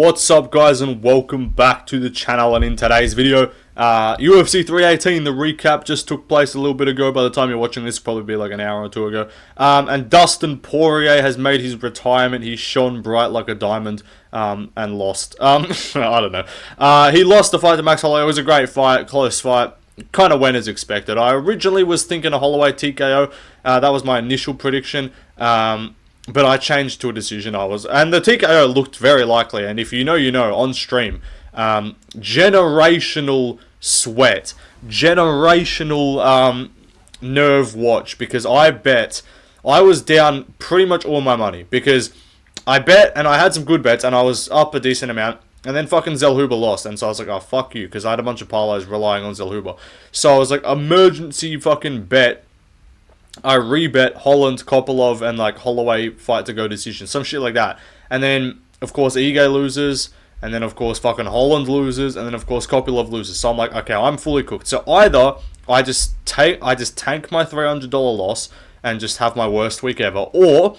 What's up, guys, and welcome back to the channel. And in today's video, UFC 318, the recap just took place a little bit ago. By the time you're watching this, probably be like an hour or two ago. And Dustin Poirier has made his retirement. He shone bright like a diamond and lost. I don't know. He lost the fight to Max Holloway. It was a great fight, close fight. Kind of went as expected. I originally was thinking a Holloway TKO. That was my initial prediction. But I changed to a decision. And the TKO looked very likely. And if you know, you know. On stream, generational sweat, generational nerve watch. Because I was down pretty much all my money because I bet and I had some good bets and I was up a decent amount. And then fucking Zellhuber lost, and so I was like, oh, fuck you, because I had a bunch of parlays relying on Zellhuber. So I was like, emergency fucking bet. I rebet Holland, Kopylov, and like Holloway fight to go decision, some shit like that. And then, of course, Ige loses, and then, of course, fucking Holland loses, and then, of course, Kopylov loses. So I'm like, okay, I'm fully cooked. So either I just tank my $300 loss and just have my worst week ever, or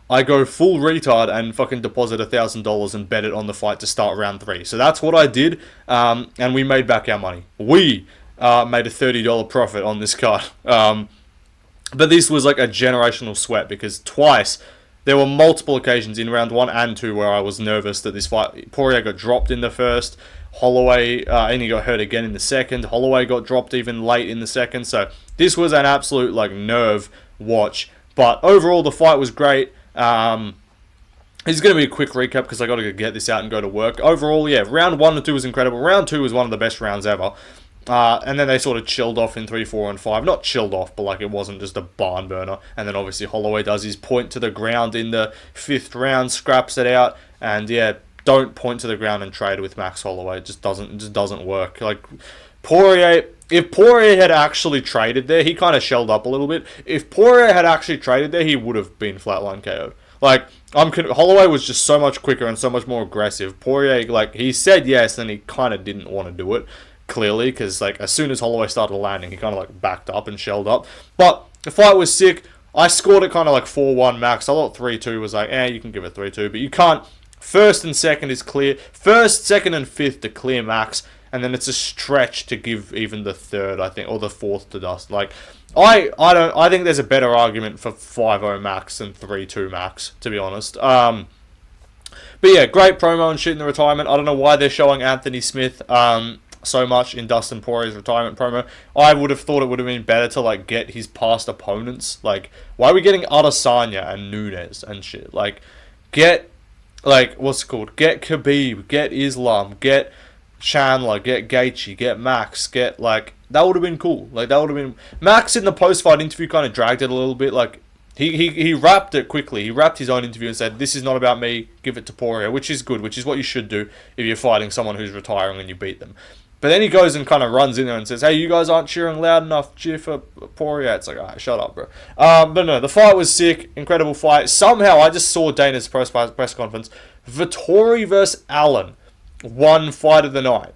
I go full retard and fucking deposit $1,000 and bet it on the fight to start round 3. So that's what I did, and we made back our money. We made a $30 profit on this card. But this was like a generational sweat because twice, there were multiple occasions in round 1 and 2 where I was nervous that this fight, Poirier got dropped in the first, Holloway, and he got hurt again in the second, Holloway got dropped even late in the second, so this was an absolute like nerve watch. But overall, the fight was great. It's going to be a quick recap because I got to get this out and go to work. Overall, yeah, round 1 and 2 was incredible. Round 2 was one of the best rounds ever. And then they sort of chilled off in 3, 4, and 5. Not chilled off, but like it wasn't just a barn burner. And then obviously Holloway does his point to the ground in the 5th round, scraps it out. And yeah, don't point to the ground and trade with Max Holloway. It just doesn't work. Like Poirier, if Poirier had actually traded there, he kind of shelled up a little bit. If Poirier had actually traded there, he would have been flatline KO'd. Like Holloway was just so much quicker and so much more aggressive. Poirier, like he said yes, and he kind of didn't want to do it. Clearly, because like as soon as Holloway started landing, he kind of like backed up and shelled up. But the fight was sick. I scored it kind of like 4-1 max. I thought 3-2 was like, you can give it 3-2, but you can't. First and second is clear. First, second, and fifth are clear max, and then it's a stretch to give even the third, I think, or the fourth to Dust. Like, I think there's a better argument for 5-0 max than 3-2 max, to be honest. But yeah, great promo and shit in the retirement. I don't know why they're showing Anthony Smith so much in Dustin Poirier's retirement promo. I would have thought it would have been better to like get his past opponents. Like, why are we getting Adesanya and Nunes and shit? Like, get like what's it called? Get Khabib, get Islam, get Chandler, get Gaethje, get Max, get like that would have been cool. Like that would have been Max in the post-fight interview kind of dragged it a little bit. Like he wrapped it quickly. He wrapped his own interview and said, "This is not about me. Give it to Poirier," which is good, which is what you should do if you're fighting someone who's retiring and you beat them. But then he goes and kind of runs in there and says, "Hey, you guys aren't cheering loud enough. Cheer for Poirier." It's like, alright, shut up, bro. But no, the fight was sick. Incredible fight. Somehow, I just saw Dana's press conference. Vtori versus Allen. One fight of the night.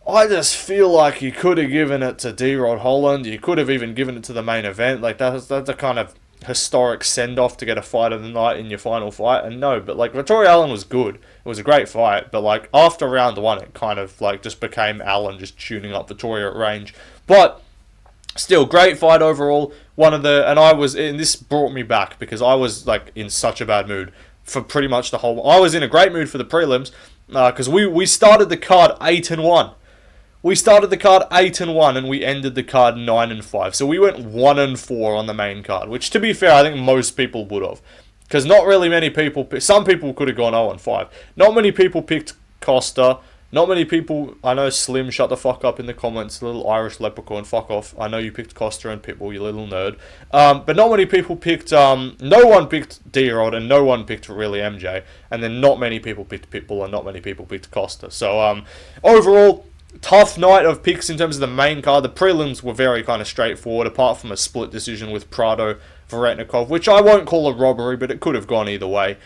I just feel like you could have given it to D-Rod Holland. You could have even given it to the main event. Like, that's a kind of historic send-off to get a fight of the night in your final fight. And no, but like, Vtori Allen was good. It was a great fight, but like after round 1, it kind of like just became Allen just tuning up Vtori at range. But still, great fight overall. And this brought me back because I was like in such a bad mood for pretty much the whole. I was in a great mood for the prelims because we started the card 8-1. We started the card 8-1 and we ended the card 9-5. So we went 1-4 on the main card, which to be fair, I think most people would have. Because not really many people, some people could have gone 0-5. Not many people picked Costa. Not many people, I know Slim, shut the fuck up in the comments, little Irish leprechaun, fuck off. I know you picked Costa and Pitbull, you little nerd. But not many people picked, no one picked D-Rod and no one picked really MJ. And then not many people picked Pitbull and not many people picked Costa. So overall, tough night of picks in terms of the main card. The prelims were very kind of straightforward, apart from a split decision with Prater, Verenov, which I won't call a robbery, but it could have gone either way.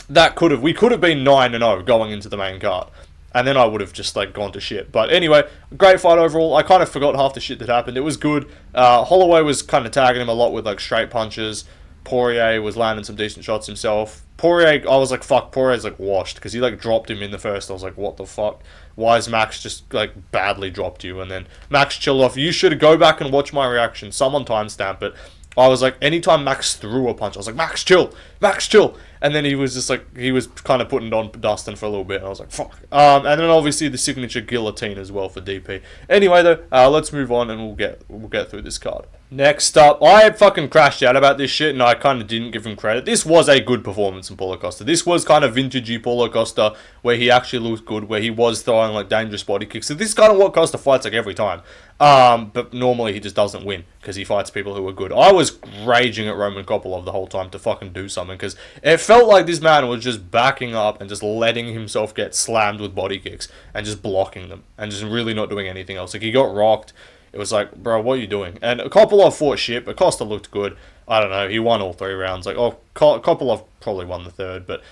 We could have been 9-0 going into the main card, and then I would have just like gone to shit. But anyway, great fight overall. I kind of forgot half the shit that happened. It was good. Holloway was kind of tagging him a lot with like straight punches. Poirier was landing some decent shots himself. Poirier, I was like, fuck, Poirier's like washed, because he like dropped him in the first. I was like, what the fuck? Why is Max just like badly dropped you? And then Max chilled off. You should go back and watch my reaction. Someone timestamp it. I was like, anytime Max threw a punch, I was like, Max, chill. Max, chill. And then he was just like, he was kind of putting on Dustin for a little bit. And I was like, fuck. And then obviously the signature guillotine as well for DP. Anyway, though, let's move on and we'll get through this card. Next up, I fucking crashed out about this shit and I kind of didn't give him credit. This was a good performance in Paulo Costa. This was kind of vintagey Paulo Costa, where he actually looked good, where he was throwing like dangerous body kicks. So this is kind of what Costa fights like every time. But normally he just doesn't win because he fights people who are good. I was raging at Roman Kopylov the whole time to fucking do something, because it felt like this man was just backing up and just letting himself get slammed with body kicks and just blocking them and just really not doing anything else. Like, he got rocked. It was like, bro, what are you doing? And Kopylov fought shit, but Costa looked good. I don't know. He won all 3 rounds. Like, Kopylov probably won the 3rd, but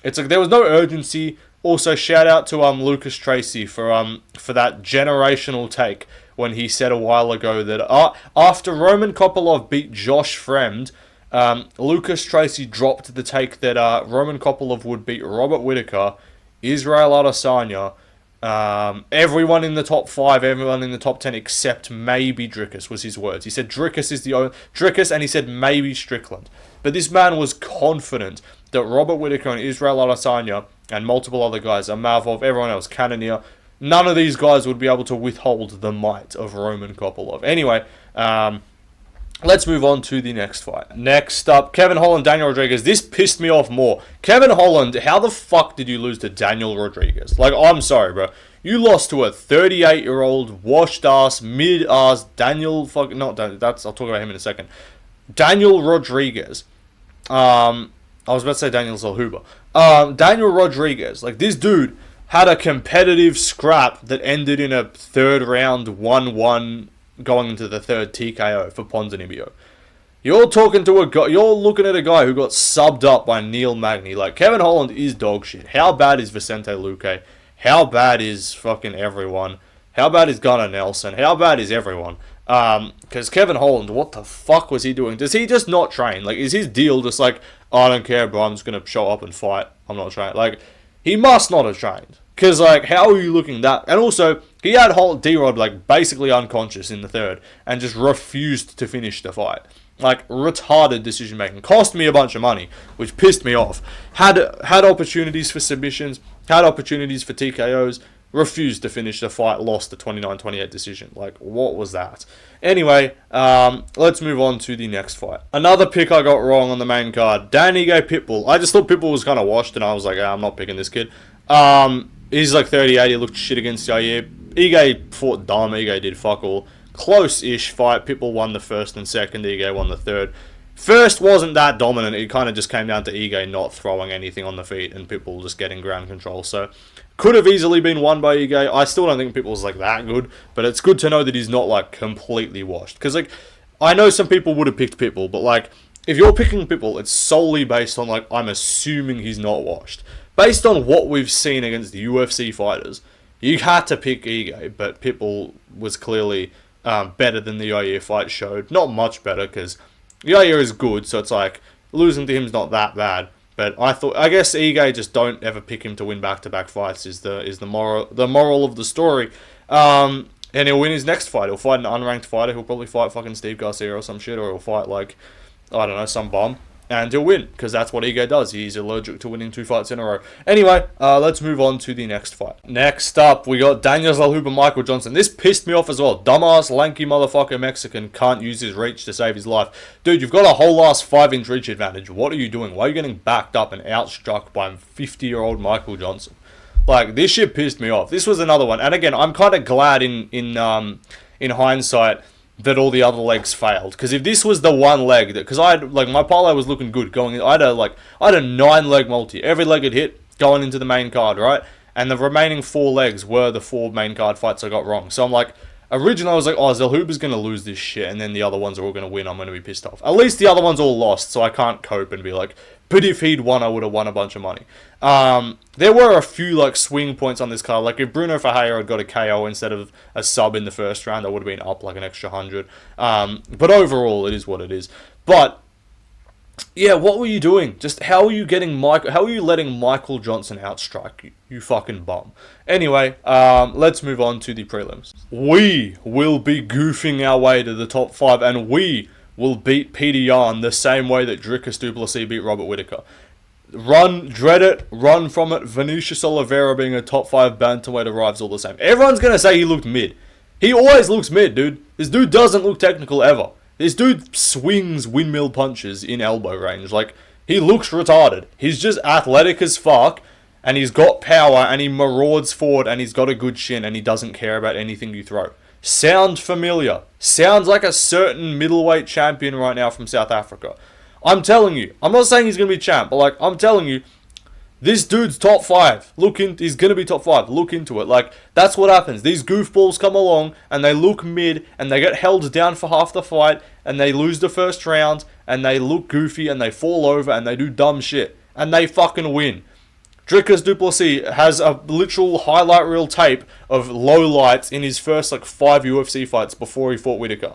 it's like there was no urgency. Also, shout out to Lucas Tracy for that generational take when he said a while ago that after Roman Kopylov beat Josh Fremd, Lucas Tracy dropped the take that Roman Kopylov would beat Robert Whittaker, Israel Adesanya, everyone in the top 5, everyone in the top 10 except maybe Dricus, was his words. He said Dricus is the only Dricus, and he said maybe Strickland. But this man was confident that Robert Whittaker and Israel Adesanya and multiple other guys, Mavov, everyone else, Cannonier, none of these guys would be able to withhold the might of Roman Kopylov. Anyway, let's move on to the next fight. Next up, Kevin Holland, Daniel Rodriguez. This pissed me off more. Kevin Holland, how the fuck did you lose to Daniel Rodriguez? Like, I'm sorry, bro. You lost to a 38-year-old, washed-ass, mid-ass Daniel... I'll talk about him in a second. Daniel Rodriguez. I was about to say Daniel Zellhuber. Daniel Rodriguez. Like, this dude had a competitive scrap that ended in a 3rd round 1-1 going into the 3rd TKO for Ponzinibbio. You're talking to a guy, you're looking at a guy who got subbed up by Neil Magny. Like, Kevin Holland is dog shit. How bad is Vicente Luque? How bad is fucking everyone? How bad is Gunnar Nelson? How bad is everyone? Because Kevin Holland, what the fuck was he doing? Does he just not train? Like, is his deal just like, I don't care, bro, I'm just going to show up and fight. I'm not trained. Like, he must not have trained. Because, like, how are you looking that? And also, he had D-Rod, like, basically unconscious in the 3rd and just refused to finish the fight. Like, retarded decision-making. Cost me a bunch of money, which pissed me off. Had opportunities for submissions, had opportunities for TKOs, refused to finish the fight, lost the 29-28 decision. Like, what was that? Anyway, let's move on to the next fight. Another pick I got wrong on the main card. Dan Ige Pitbull. I just thought Pitbull was kind of washed, and I was like, I'm not picking this kid. He's like 38, he looked shit against Yair. Ige fought dumb, Ige did fuck all. Close-ish fight, Pitbull won the 1st and 2nd, Ige won the 3rd. First wasn't that dominant, it kind of just came down to Ige not throwing anything on the feet and Pitbull just getting ground control, so could have easily been won by Ige. I still don't think Pitbull's like that good, but it's good to know that he's not like completely washed, because like, I know some people would have picked Pitbull, but like, if you're picking Pitbull, it's solely based on like, I'm assuming he's not washed. Based on what we've seen against the UFC fighters, you had to pick Ige, but Pitbull was clearly better than the Yair fight showed. Not much better, because Yair is good, so it's like, losing to him is not that bad. But I guess Ige, just don't ever pick him to win back-to-back fights is the moral of the story. And he'll win his next fight. He'll fight an unranked fighter. He'll probably fight fucking Steve Garcia or some shit, or he'll fight like, I don't know, some bum. And he'll win, because that's what Ige does. He's allergic to winning 2 fights in a row. Anyway, let's move on to the next fight. Next up, we got Daniel Zellhuber, Michael Johnson. This pissed me off as well. Dumbass, lanky motherfucker Mexican can't use his reach to save his life. Dude, you've got a whole ass 5-inch reach advantage. What are you doing? Why are you getting backed up and outstruck by 50-year-old Michael Johnson? Like, this shit pissed me off. This was another one. And again, I'm kind of glad in hindsight that all the other legs failed, because if this was the one leg that, because I had, like, my parlay was looking good going in, I had a 9-leg multi, every leg had hit going into the main card, right? And the remaining 4 legs were the 4 main card fights I got wrong. So I'm like, originally I was like, oh, Zellhuber's going to lose this shit, and then the other ones are all going to win, I'm going to be pissed off. At least the other ones all lost, so I can't cope and be like, but if he'd won, I would have won a bunch of money. There were a few, like, swing points on this card. Like, if Bruno Ferreira had got a KO instead of a sub in the first round, I would have been up, like, an extra 100. But overall, it is what it is. But yeah, what were you doing? Just how are you getting How are you letting Michael Johnson outstrike you? You fucking bum. Anyway, let's move on to the prelims. We will be goofing our way to the top 5, and we will beat Peter Yan the same way that Dricus du Plessis beat Robert Whittaker. Dread it, run from it. Vinicius Oliveira being a top 5 bantamweight arrives all the same. Everyone's gonna say he looked mid. He always looks mid, dude. This dude doesn't look technical ever. This dude swings windmill punches in elbow range. Like, he looks retarded. He's just athletic as fuck, and he's got power, and he marauds forward, and he's got a good shin, and he doesn't care about anything you throw. Sound familiar. Sounds like a certain middleweight champion right now from South Africa. I'm telling you. I'm not saying he's going to be champ, but, like, I'm telling you, this dude's top 5. He's going to be top 5. Look into it. Like, that's what happens. These goofballs come along, and they look mid, and they get held down for half the fight, and they lose the first round, and they look goofy, and they fall over, and they do dumb shit. And they fucking win. Dricus du Plessis has a literal highlight reel tape of lowlights in his first, 5 UFC fights before he fought Whittaker.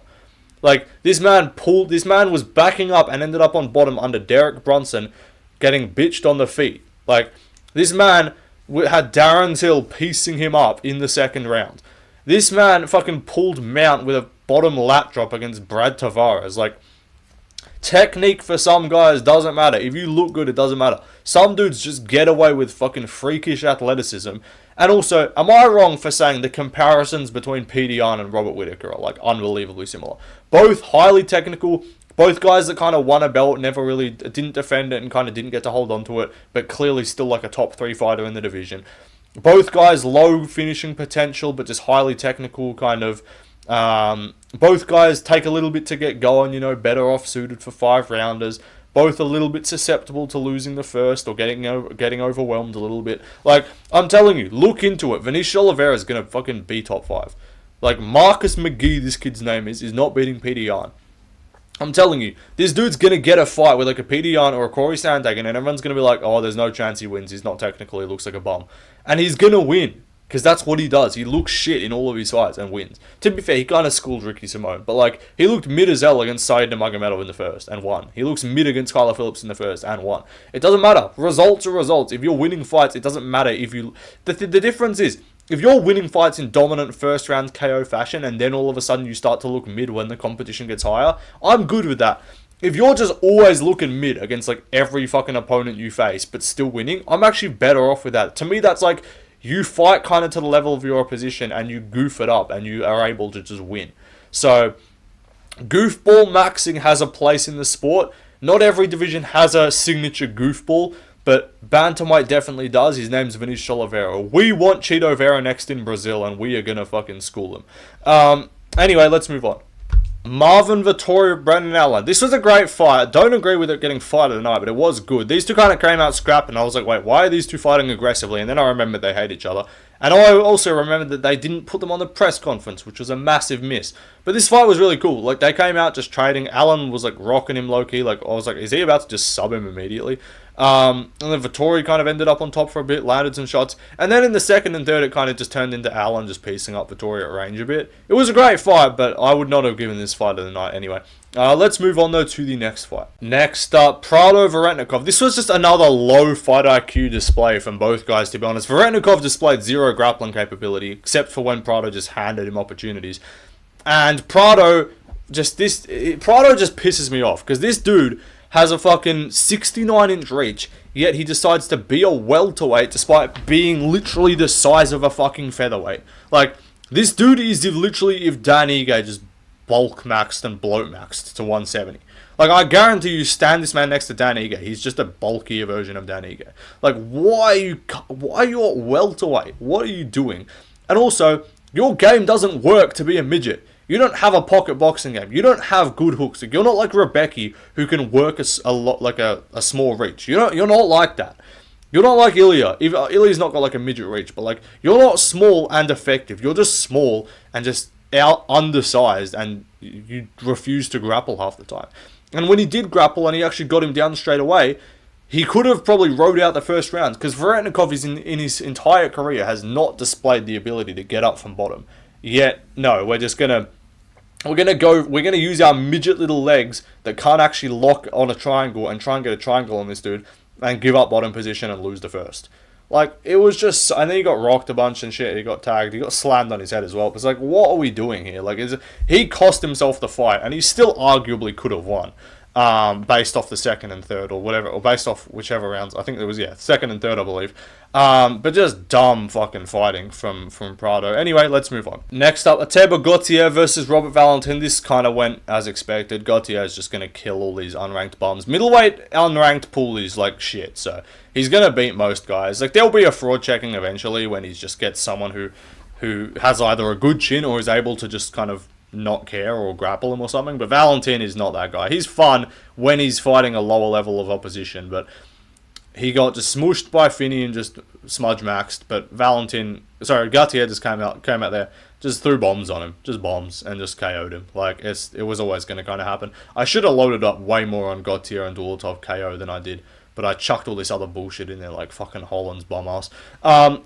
Like, this man was backing up and ended up on bottom under Derek Brunson, getting bitched on the feet. Like, this man had Darren Till piecing him up in the second round. This man fucking pulled mount with a bottom lap drop against Brad Tavares. Like, technique for some guys doesn't matter. If you look good, it doesn't matter. Some dudes just get away with fucking freakish athleticism. And also, am I wrong for saying the comparisons between Peter Yan and Robert Whittaker are, unbelievably similar? Both highly technical. Both guys that kind of won a belt, never really didn't defend it and kind of didn't get to hold on to it, but clearly still a top 3 fighter in the division. Both guys low finishing potential, but just highly technical kind of. Both guys take a little bit to get going, better off suited for 5-rounders. Both a little bit susceptible to losing the first or getting overwhelmed a little bit. Like, I'm telling you, look into it. Vinicius Oliveira is going to fucking be top 5. Like, Marcus McGee, this kid's name is not beating Peter Yan. I'm telling you, this dude's going to get a fight with a Peter Yan or a Corey Sandhagen, and everyone's going to be like, oh, there's no chance he wins. He's not technical. He looks like a bum. And he's going to win, because that's what he does. He looks shit in all of his fights and wins. To be fair, he kind of schooled Ricky Simone, but he looked mid as hell against Said Nurmagomedov in the first and won. He looks mid against Kyler Phillips in the first and won. It doesn't matter. Results are results. If you're winning fights, it doesn't matter if you... The difference is, if you're winning fights in dominant first round KO fashion and then all of a sudden you start to look mid when the competition gets higher, I'm good with that. If you're just always looking mid against every fucking opponent you face but still winning, I'm actually better off with that. To me, that's you fight kind of to the level of your opposition and you goof it up and you are able to just win. So, goofball maxing has a place in the sport. Not every division has a signature goofball, but bantamweight definitely does. His name's Vinicius Oliveira. We want Cheeto Vera next in Brazil and we are going to fucking school him. Anyway, let's move on. Marvin Vtori, Brendan Allen. This was a great fight. I don't agree with it getting fight of the night, but it was good. These two kind of came out scrapping. I was like, wait, why are these two fighting aggressively? And then I remembered they hate each other. And I also remembered that they didn't put them on the press conference, which was a massive miss. But this fight was really cool. They came out just trading. Allen was rocking him low-key. I was like, is he about to just sub him immediately? And then Vtori kind of ended up on top for a bit, landed some shots. And then in the second and third, it kind of just turned into Allen just piecing up Vtori at range a bit. It was a great fight, but I would not have given this fight of the night anyway. Let's move on, though, to the next fight. Next up, Prater Verenov. This was just another low fight IQ display from both guys, to be honest. Verenov displayed zero grappling capability, except for when Prater just handed him opportunities. And Prater just pisses me off, because this dude has a fucking 69-inch reach, yet he decides to be a welterweight despite being literally the size of a fucking featherweight. This dude is literally if Dan Ige just bulk maxed and bloat maxed to 170. I guarantee you stand this man next to Dan Ige, he's just a bulkier version of Dan Ige. Why are you at welterweight? What are you doing? And also, your game doesn't work to be a midget. You don't have a pocket boxing game. You don't have good hooks. You're not like Rebecca, who can work a lot a small reach. You're not like that. You're not like Ilya. Ilya's not got a midget reach, but you're not small and effective. You're just small and just undersized, and you refuse to grapple half the time. And when he did grapple and he actually got him down straight away, he could have probably rode out the first round, because Verenov is in his entire career has not displayed the ability to get up from bottom. Yet, no, we're just going to we're gonna use our midget little legs that can't actually lock on a triangle and try and get a triangle on this dude and give up bottom position and lose the first. Like, it was just, and then he got rocked a bunch and shit, he got tagged, he got slammed on his head as well. It's like, what are we doing here? Like, he cost himself the fight, and he still arguably could have won, based off the second and third, or whatever, or based off whichever rounds, I think it was, second and third, I believe. But just dumb fucking fighting from Prater. Anyway, let's move on. Next up, Ateba Gautier versus Robert Valentin. This kind of went as expected. Gautier is just going to kill all these unranked bums. Middleweight unranked pool is like shit, so he's going to beat most guys. Like, there'll be a fraud checking eventually when he just gets someone who has either a good chin or is able to just kind of not care or grapple him or something. But Valentin is not that guy. He's fun when he's fighting a lower level of opposition, but he got just smooshed by Finney and just smudge maxed. But Gautier just came out there, just threw bombs on him, just bombs, and just KO'd him. Like, it was always going to kind of happen. I should have loaded up way more on Gautier and Doutov KO than I did, but I chucked all this other bullshit in there, like fucking Holland's bum ass.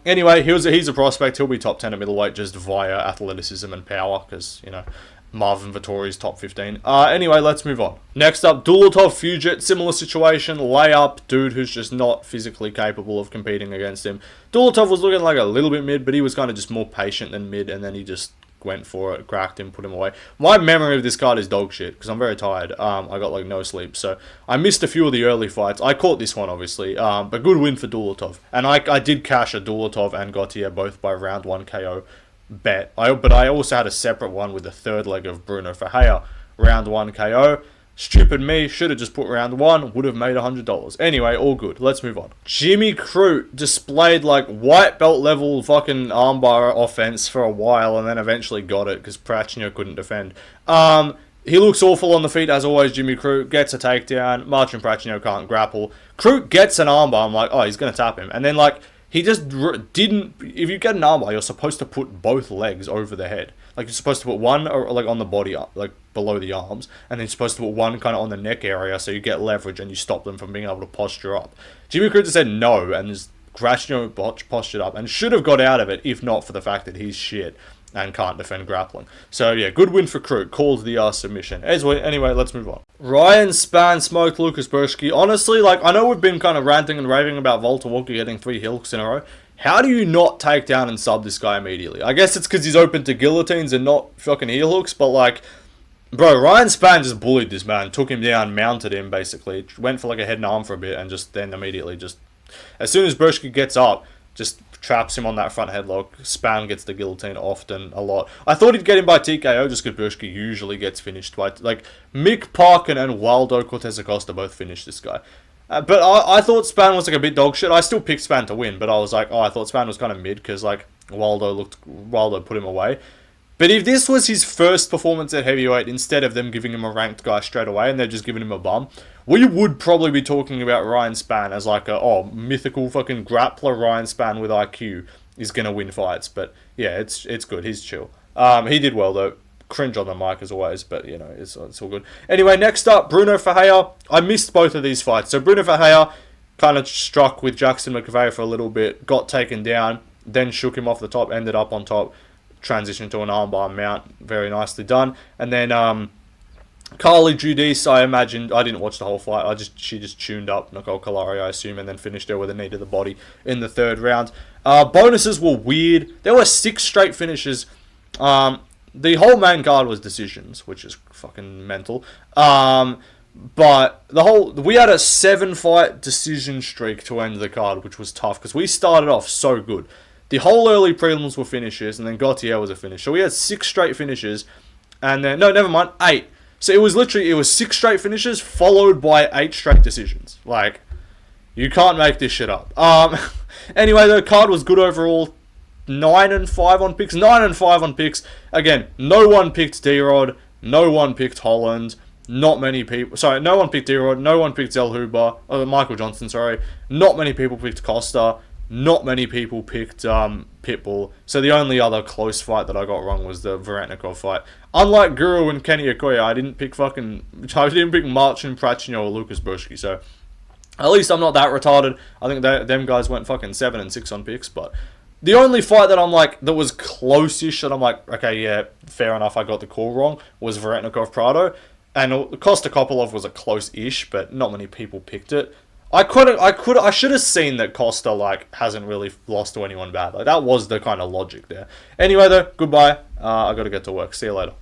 Anyway, he's a prospect. He'll be top 10 at middleweight just via athleticism and power, because, you know, Marvin Vtori's top 15. Anyway, let's move on. Next up, Doutov Fugit. Similar situation. Layup. Dude who's just not physically capable of competing against him. Doutov was looking like a little bit mid, but he was kind of just more patient than mid, and then he just went for it, cracked him, put him away. My memory of this card is dog shit, because I'm very tired. I got like no sleep, so I missed a few of the early fights. I caught this one, obviously, but good win for Doutov. And I did cash a Doutov and Gautier both by round 1 KO bet. But I also had a separate one with the third leg of Bruno Ferreira, round 1 KO. Stupid me, should have just put round 1, would have made $100. Anyway, all good. Let's move on. Jimmy Crute displayed like white belt level fucking armbar offense for a while, and then eventually got it because Prachnio couldn't defend. He looks awful on the feet as always. Jimmy Crute gets a takedown. Marcin Prachnio can't grapple. Crute gets an armbar. I'm like, oh, he's gonna tap him, and then like, he just didn't. If you get an armbar, you're supposed to put both legs over the head. Like, you're supposed to put one or like on the body, like below the arms, and then you're supposed to put one kind of on the neck area, so you get leverage and you stop them from being able to posture up. Jimmy Crute said no, and just Prachnio postured up and should have got out of it if not for the fact that he's shit and can't defend grappling. So yeah, good win for Crute. Called the submission. Anyway, let's move on. Ryan Spann smoked Lucas Brzeski. Honestly, like, I know we've been kind of ranting and raving about Walter Walker getting 3 hooks in a row. How do you not take down and sub this guy immediately? I guess it's because he's open to guillotines and not fucking heel hooks, but like, bro, Ryan Spann just bullied this man, took him down, mounted him basically, went for like a head and arm for a bit, and just then immediately just, as soon as Brzeski gets up, just traps him on that front headlock. Spann gets the guillotine often, a lot. I thought he'd get him by TKO just because Brzeski usually gets finished by, like, Mick Parkin and Waldo Cortez Acosta both finished this guy. But I thought Spann was like a bit dog shit. I still picked Spann to win, but I was like, I thought Spann was kind of mid because like Waldo put him away. But if this was his first performance at heavyweight, instead of them giving him a ranked guy straight away and they're just giving him a bum, we would probably be talking about Ryan Spann as like mythical fucking grappler Ryan Spann with IQ is gonna win fights. But yeah, it's good. He's chill. He did well though. Cringe on the mic as always, but you know, it's all good. Anyway, next up, Bruno Ferreira. I missed both of these fights. So Bruno Ferreira kind of struck with Jackson McVeigh for a little bit, got taken down, then shook him off the top, ended up on top, transitioned to an armbar mount, very nicely done. And then Carly Giudice, I didn't watch the whole fight. She just tuned up Nicole Kalari, I assume, and then finished her with a knee to the body in the third round. Bonuses were weird. There were 6 straight finishes. The whole main card was decisions, which is fucking mental. But we had a 7-fight decision streak to end the card, which was tough because we started off so good. The whole early prelims were finishes, and then Gautier was a finish. So we had 6 straight finishes, and then, no, never mind, 8. So it was 6 straight finishes followed by 8 straight decisions. Like, you can't make this shit up. Anyway, the card was good overall. 9-5 on picks. 9-5 on picks. Again, no one picked D-Rod. No one picked Holland. Not many people. Sorry, no one picked D-Rod. No one picked Zellhuber. Michael Johnson, sorry. Not many people picked Costa. Not many people picked Pitbull. So the only other close fight that I got wrong was the Verenov fight. Unlike Guru and Kenny Okoye, I didn't pick Marcin Prachnio or Lucas Brzeski. So at least I'm not that retarded. I think them guys went fucking 7 and 6 on picks, but The only fight that I'm like, that was close-ish, that I'm like, okay, yeah, fair enough, I got the call wrong, was Verenov Prater. And Costa Kopolov was a close-ish, but not many people picked it. I should have seen that Costa, like, hasn't really lost to anyone bad. Like, that was the kind of logic there. Anyway, though, goodbye. I gotta get to work. See you later.